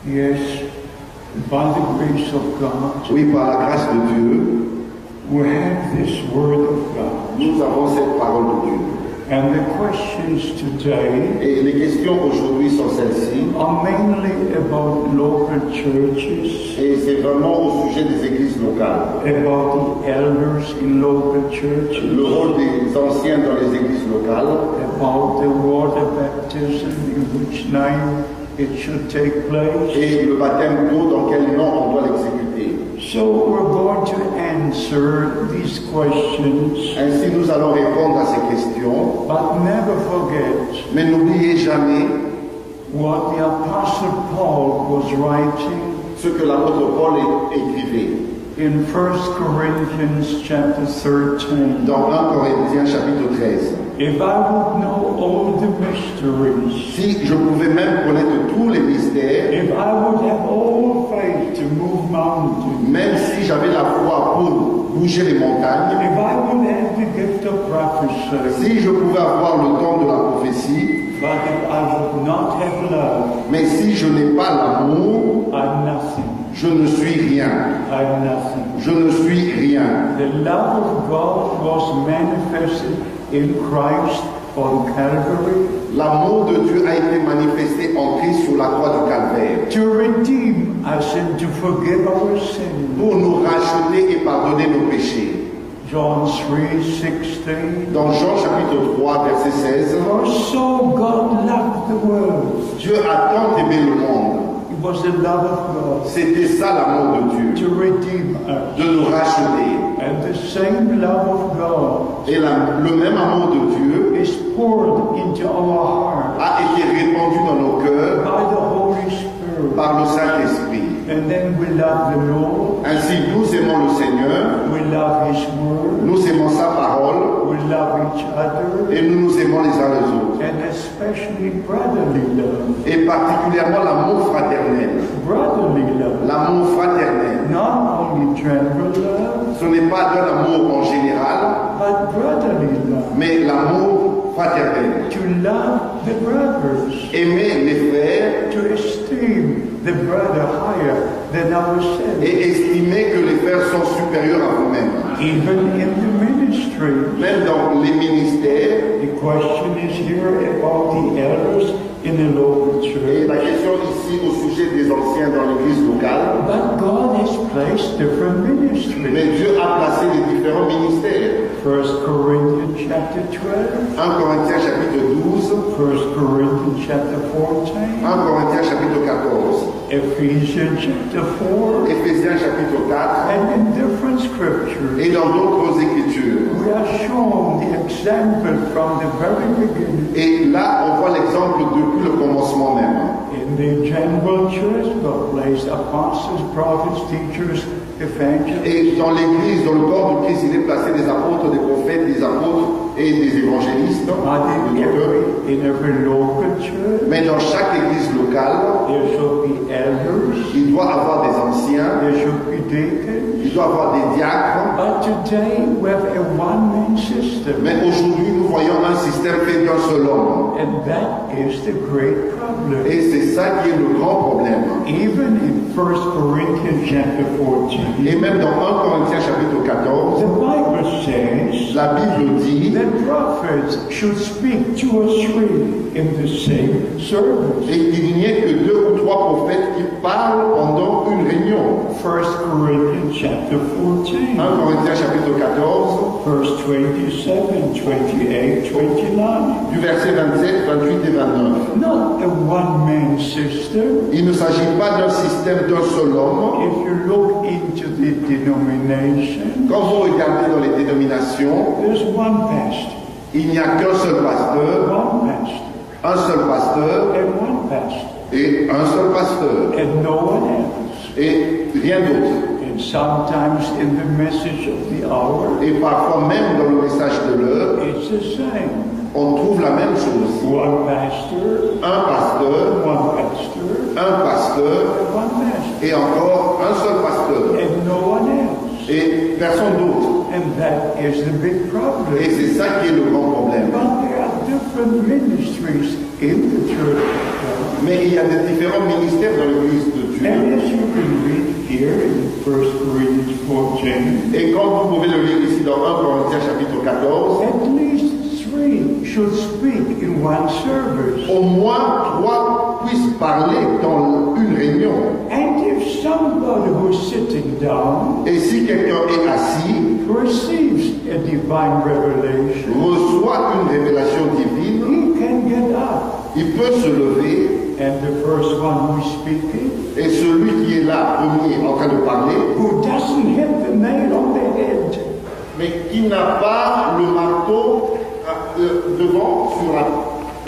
Yes, by the grace of God, Oui, par la grâce de Dieu, we have this word of God. nous avons cette parole de Dieu. And the questions today Et les questions aujourd'hui sont celles-ci. are mainly about local churches, Et c'est vraiment au sujet des églises locales. about the elders in local churches, Le rôle des anciens dans les églises locales, about the water baptism, in which name it should take place. et le baptême d'eau, dans quel nom on doit l'exécuter. So we're going to answer these questions, Ainsi, nous allons répondre à ces questions, but never forget mais n'oubliez jamais what the Apostle Paul was writing ce que l'apôtre Paul écrivait in 1 Corinthians chapter 13. dans 1 Corinthiens chapitre 13. If I would know all the mysteries, Si je pouvais même connaître tous les mystères, if I would have all faith to move mountains, même si j'avais la foi pour bouger les montagnes, if I would have the gift of prophecy, si je pouvais avoir le don de la prophétie, but if I would not have love, mais si je n'ai pas l'amour, I'm nothing. je ne suis rien. I'm nothing. Je ne suis rien. The love of God was manifested in Christ on Calvary L'amour de Dieu a été manifesté en Christ sur la croix du Calvaire to redeem us and to forgive our sins. pour nous racheter et pardonner nos péchés. John 3:16. Dans Jean chapitre 3 verset 16, For so God loved the world. Dieu a tant aimé le monde. It was the love of God C'était ça l'amour de Dieu, to redeem us. de nous racheter. And the same love of God Et le même amour de Dieu is poured into our heart a été répandu dans nos cœurs by the Holy Spirit. par le Saint-Esprit. And then we love the Lord, Ainsi, nous aimons le Seigneur, we love His Word, nous aimons sa parole we love each other, et nous nous aimons les uns les autres. and especially brotherly love. Et particulièrement l'amour fraternel. Brotherly love. L'amour fraternel. Not only general love, Ce n'est pas d'un amour en général, but brotherly love. mais l'amour fraternel. To love the brothers, Aimer les frères to esteem the brother higher than ourselves. et estimer que les frères sont supérieurs à vous-même. Even in the ministry, Même dans les ministères, the question is here about the elders in the local et church. la question ici au sujet des anciens dans l'église locale, But God has placed different ministries. mais Dieu a placé les différents ministères. 1 Corinthians chapter 12, 1 Corinthiens chapitre 12, 1 Corinthians chapter 14, 1 Corinthiens chapitre 14, Ephesians chapter 4, Éphésiens chapitre 4, and in different scriptures. et dans d'autres écritures. We are shown the example from the very beginning. Et là, on voit l'exemple depuis le commencement même. In the general church, God placed apostles, prophets, teachers, evangelists. Et dans l'église, dans le corps du Christ, il est placé des apôtres, des prophètes, des apôtres et des évangélistes. But in every local church, Mais dans chaque église locale, there should be elders, il doit avoir des anciens, there should be deacons. il doit avoir des diacres. But today we have a one-man system, Mais aujourd'hui, nous voyons un système fait d'un seul homme. and that is the great problem. Et c'est ça qui est le grand problème. Even in 1 Corinthians chapter 14, Et même dans 1 Corinthiens chapitre 14, the Bible says la Bible dit that prophets should speak 2 or 3 in the same service. et qu'il n'y ait que 2 ou 3 prophètes qui parlent pendant une réunion. 1 Corinthians chapter 14, 1 Corinthiens chapitre 14, verse 27, 28, 29. du verset 27, 28 et 29. Not a one-man system. Il ne s'agit pas d'un système d'un seul homme. If you look into the denomination, Quand vous regardez dans les dénominations, there's one pastor, il n'y a qu'un seul pasteur, one pastor, un seul pasteur and one pastor, et un seul pasteur and no one else. et rien d'autre. And sometimes in the message of the hour, Et parfois même dans le message de l'heure, it's the same. on trouve la même chose. One pastor, Un pasteur, one pastor, un pasteur and one pastor, et encore un seul pasteur and no one else. et personne d'autre. And that is the big problem. Et c'est ça qui est le grand problème. But there are different ministries in the church of God. Mais il y a des différents ministères dans l'église here in 1 Corinthians 14, Et comme vous pouvez le lire ici dans 1 Corinthiens chapitre 14, at least 3 should speak in one service. au moins 3 puissent parler dans une réunion. And if somebody who's sitting down Et si quelqu'un est assis, receives a divine revelation, reçoit une révélation divine, he can get up. il peut se lever, And the first one who's speaking, et celui qui est là, premier, en train de parler, who doesn't hit the nail on the head, mais qui n'a pas le marteau devant sur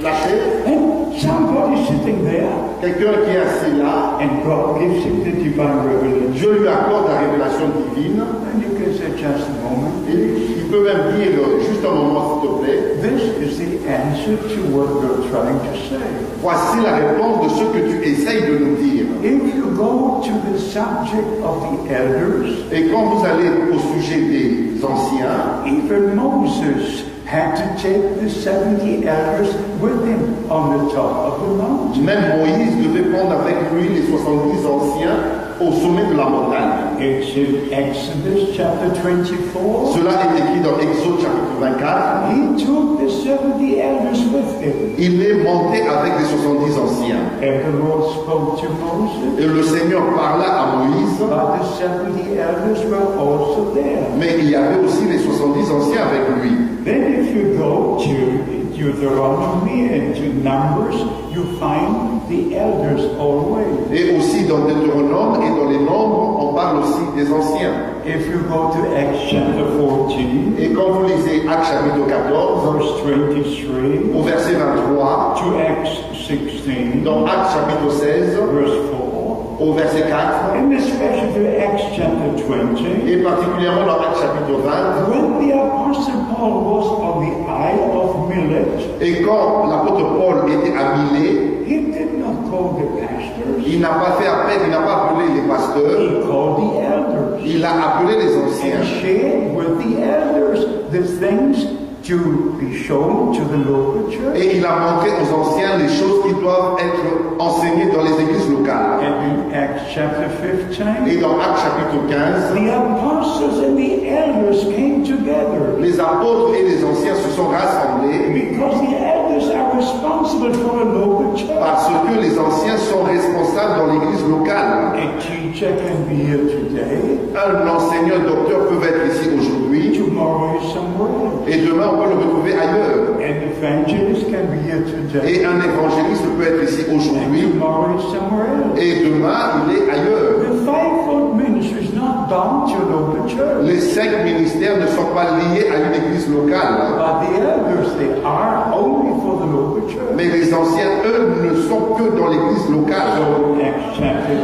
la chaise, and somebody sitting there, quelqu'un qui est assis là, and God gives him the divine revelation, Dieu lui accorde la révélation divine, and you can say, just a moment, et il peut même dire, juste un moment s'il te plaît, this is the answer to what you're trying to say. voici la réponse de ce que tu essayes de nous dire. If you go to the subject of the elders, Et quand vous allez au sujet des anciens, even Moses had to take the 70 elders with him on the top of the mountain. même Moïse devait prendre avec lui les 70 anciens au sommet de la montagne. It's in Exodus chapter 24. Cela est écrit dans Exode chapitre 24. He took the 70 elders with him. Il est monté avec les 70 anciens. And the Lord spoke to Moses, Et le Seigneur parla à Moïse, but the 70 elders were also there. mais il y avait aussi les 70 anciens avec lui. Then if you go to Deuteronomy and to Numbers, you find the elders always. Et aussi dans Deutéronome et dans les Nombres, on parle aussi des anciens. If you go to Acts chapter 14, Et quand vous lisez Actes chapitre 14, verse 23, au verset 23, to Acts 16, dans Actes chapitre 16, verse 4, au verset 4, and especially to Acts chapter 20, et particulièrement dans Actes chapitre 20, when the Apostle Paul was on the Isle of Millet, et quand l'apôtre Paul était à Milet, he did not call the pastors, il n'a pas fait appel, il n'a pas appelé les pasteurs, he called the elders. il a appelé les And anciens. shared with the elders the things to be shown to the local church. Et il a montré aux anciens les choses qui doivent être enseignées dans les églises locales. And in Acts chapter Et 15, dans Actes chapitre 15, the apostles and the elders came together les apôtres et les anciens se sont rassemblés because the elders are responsible for a local church. parce que les anciens sont responsables dans l'église locale. A teacher can be here today, Un enseignant docteur peut être ici aujourd'hui tomorrow is somewhere else. et demain on peut le retrouver ailleurs. An evangelist can be here today, Et un évangéliste peut être ici and aujourd'hui tomorrow is somewhere else. et demain il est ailleurs. The fivefold ministry is not bound to a local church. Les 5 ministères ne sont pas liés à une église locale. But the elders, they are only for the local church. Mais les anciens, eux, ne sont que dans l'église locale. So in Acts chapter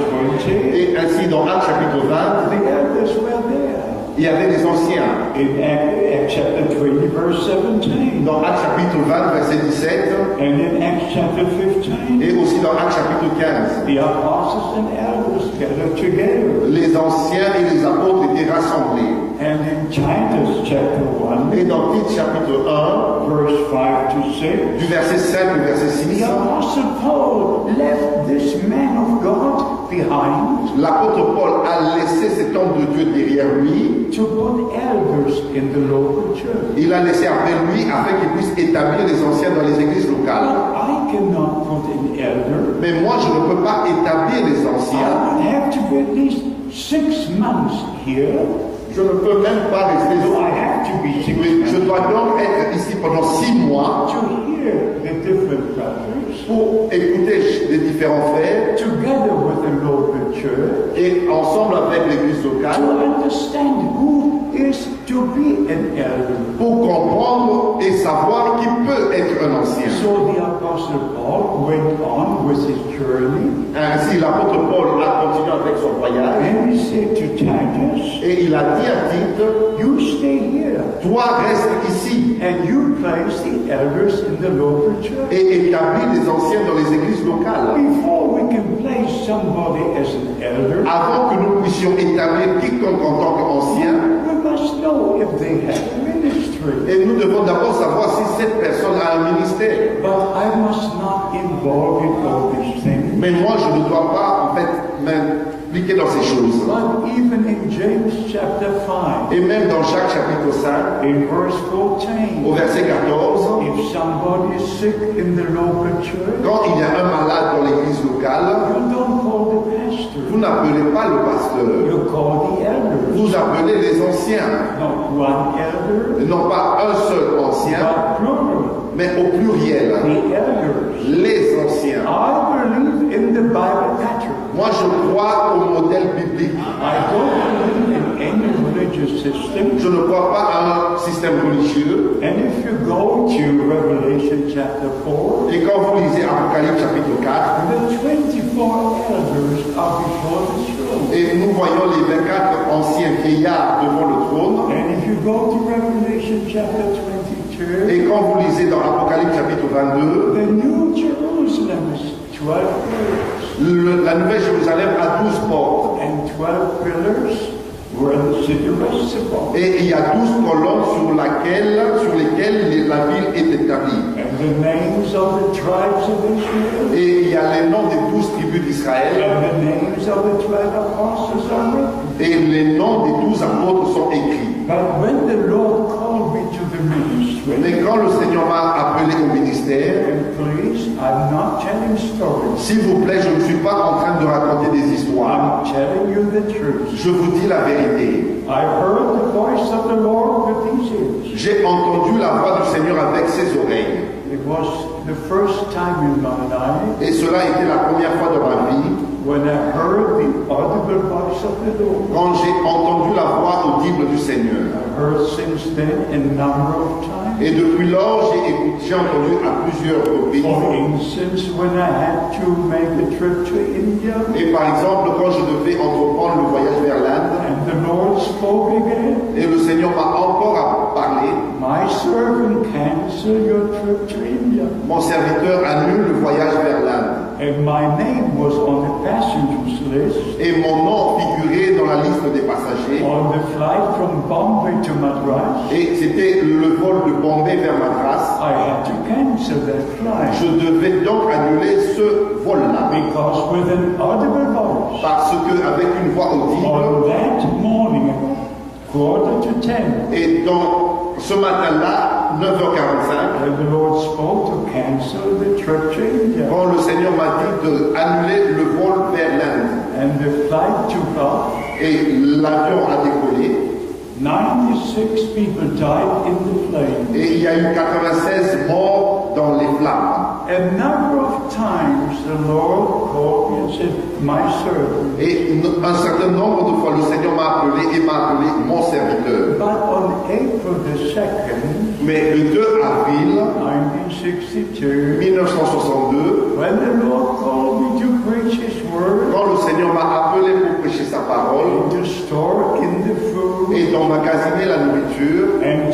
20, Et ainsi, dans Actes chapitre 20, the elders were there. il y avait les anciens. In Acts chapter 20, verse 17, Dans Actes chapitre 20, verset 17, and in Acts chapter 15, et aussi dans Actes chapitre 15, the apostles and elders gathered together. les anciens et les apôtres étaient rassemblés. And in Titus chapter 1, Et dans Tite chapitre 1, verse 5 to 6, du verset 5 au verset 6, the apostle Paul left this man of God behind l'apôtre Paul a laissé cet homme de Dieu derrière lui. to put elders in the local church. Il a laissé après lui afin qu'il puisse établir les anciens dans les églises But locales. I cannot put an elder. Mais moi, je ne peux pas établir les I anciens. would have to be at least 6 months here. Je ne peux même pas rester. So I have to be 6 Oui, je months dois donc être ici pendant 6 mois to hear the different brothers pour écouter les différents frères together with the local church et ensemble avec l'église to locale understand who is to be an elder. pour comprendre et savoir qui peut être un ancien. So the apostle Paul went on with his journey Ainsi, l'apôtre Paul a continué avec son voyage and he said to Titus, et il a dit à Tite, you stay here toi reste ici and you place the elders in the local church. et établis les anciens dans les églises locales. Before we can place somebody as an elder, Avant que nous puissions établir quiconque en tant qu'ancien, we must know if they have a ministry. et nous devons d'abord savoir si cette personne a un ministère. But I must not involve in all these things. Mais moi, je ne dois pas, en fait, m'impliquer dans ces choses. But even in James chapter 5, Et même dans Jacques chapitre 5, in verse au 14, verset 14, if somebody is sick in the local church, quand il y a un malade dans l'église locale, you don't call the pastor, vous n'appelez pas le pasteur, you call the elders. vous appelez les anciens. Not one elder, Non pas un seul ancien, but plural, mais au pluriel, the elders. les anciens. I believe in the Bible pattern. Moi je crois au modèle biblique. I don't believe in any religious system. Je ne crois pas à un système religieux. And if you go to Revelation chapter 4, Et quand vous lisez Apocalypse chapitre 4, the 24 elders are before the throne. et nous voyons les 24 anciens vieillards devant le trône, And if you go to Revelation chapter 22, et quand vous lisez dans Apocalypse chapitre 22, the New Jerusalem is 12 pillars. la Nouvelle Jérusalem a 12 portes, And 12 pillars were the city rests upon. et il y a 12 colonnes sur lesquelles la ville est établie. And the names of the tribes of Israel Et il y a les noms des 12 tribus d'Israël, and the names of the 12 apostles are written. et les noms des 12 apôtres sont écrits. But when the Lord called me to the ministry, Mais quand le Seigneur m'a appelé au ministère, and please, I'm not telling stories. s'il vous plaît, je ne suis pas en train de raconter des histoires. I'm telling you the truth. Je vous dis la vérité. I heard the voice of the Lord with these ears. J'ai entendu la voix du Seigneur avec ses oreilles. It was the first time in my life Et cela a été la première fois de ma vie when I heard the audible voice of the Lord. quand j'ai entendu la voix audible du Seigneur. I heard since then a number of times. Et depuis lors, j'ai entendu à plusieurs For reprises. instance, when I had to make a trip to India, Et par exemple, quand je devais entreprendre le voyage vers l'Inde, and the Lord spoke again, et le Seigneur m'a encore parlé, my servant cancel your trip to India. mon serviteur annule le voyage vers l'Inde. And my name was on the passengers list Et mon nom figurait dans la liste des passagers. on the flight from Bombay to Madras. Et c'était le vol de Bombay vers Madras. I had to cancel that flight Je devais donc annuler ce vol-là. because with an audible voice Parce qu'avec une voix audible, on that morning, 9:45, et dans ce matin-là, 9h45, the Lord spoke to cancel the trip to India. quand le Seigneur m'a dit d'annuler le vol vers l'Inde, And the flight took off. et l'avion a décollé, 96 people died in the plane. et il y a eu 96 morts dans les flammes. A number of times the Lord called me and said, my servant. Et un certain nombre de fois, le Seigneur m'a appelé et m'a appelé mon serviteur. But on April the 2nd, Mais le 2 avril 1962, 1962, when the Lord called me to preach His word, quand le Seigneur m'a appelé pour prêcher sa parole to store in the food, et d'emmagasiner la nourriture and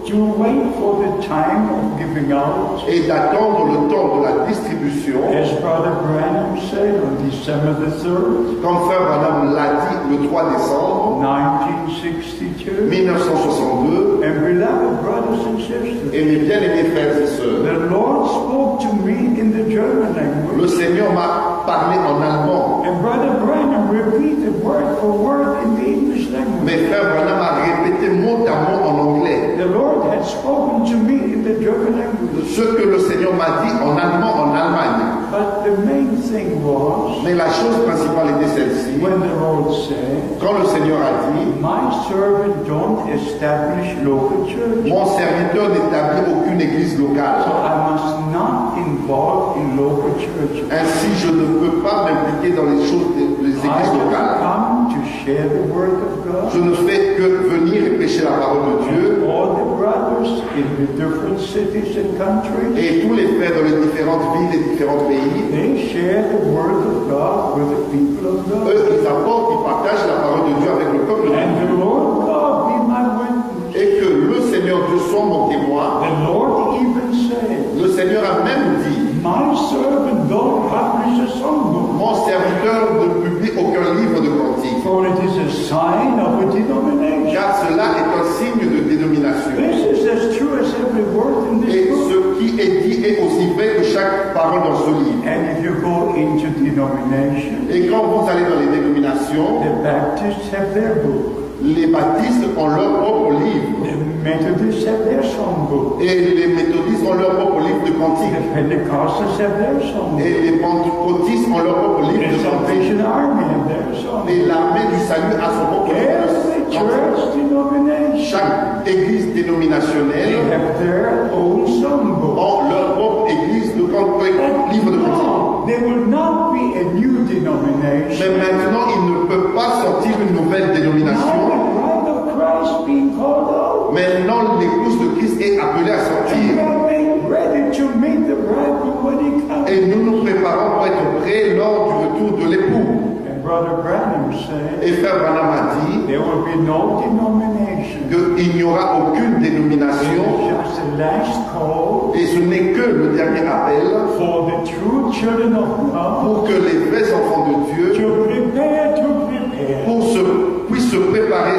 to wait for the time of giving out, et d'attendre le temps de la distribution, as Brother Branham said on December the 3rd, comme Frère Branham l'a dit le 3 décembre 1962. 1962, And beloved brothers and sisters, et mes bien-aimés frères et sœurs, the Lord spoke to me in the German le language, Seigneur m'a parlé en allemand, and Brother Branham repeated word for word in the English language. mais Frère Branham a répété mot à mot en anglais The Lord had spoken to me in the German language. ce que le Seigneur m'a dit en allemand en Allemagne. But the main thing was, Mais la chose principale était celle-ci. when the Lord said, Quand le Seigneur a dit, my servant don't establish local church. mon serviteur n'établit aucune église So locale. I must not involve in local churches. Ainsi, je ne peux pas m'impliquer dans les choses des I églises have locales. come to share the word of God. Je ne fais que venir et prêcher la parole de Dieu. All the brothers in the different cities and countries, Et tous les frères dans les différentes villes et différents pays, they share the word of God with the people of God. eux, ils apportent, ils partagent la parole de Dieu avec le peuple de Dieu. And the Lord God be my witness. Et que le Seigneur Dieu soit mon témoin. The Lord even said, Le Seigneur a même dit, my servant don't publish a songbook, mon serviteur ne publie aucun livre de cantique, for it is a sign of a denomination. car cela est un signe de dénomination. This is as true as every word in Et this book. ce qui est dit est aussi vrai que chaque parole dans ce livre. And if you go into denomination, Et quand vous allez dans les dénominations, the Baptists have their book, les baptistes ont leur propre livre. the Methodists have their songbook, Et les méthodistes ont leur propre livre de the cantique. Pentecostals have their songbook, Et les pentecôtistes ont leur propre livre the de cantique. Salvation Army have their songbook. Et l'armée du salut a son propre livre Every de cantique. church denomination, Chaque église they dénominationnelle have their own songbook. ont leur propre église de cantique, livre de cantique. No, there will not be a new denomination. Mais maintenant, il ne peut pas sortir une nouvelle Now dénomination. the bride of Christ being called out. Maintenant, l'épouse de Christ est appelée à And we sortir. are made ready to meet the bridegroom when he comes. Et nous nous préparons pour être prêts lors du retour de l'époux. And Brother Branham said, Et Frère Branham a dit there will be no denomination. qu'il n'y aura aucune dénomination It's just the last call et ce n'est que le dernier appel for the true children of God pour que les vrais enfants de Dieu to prepare. puissent se préparer.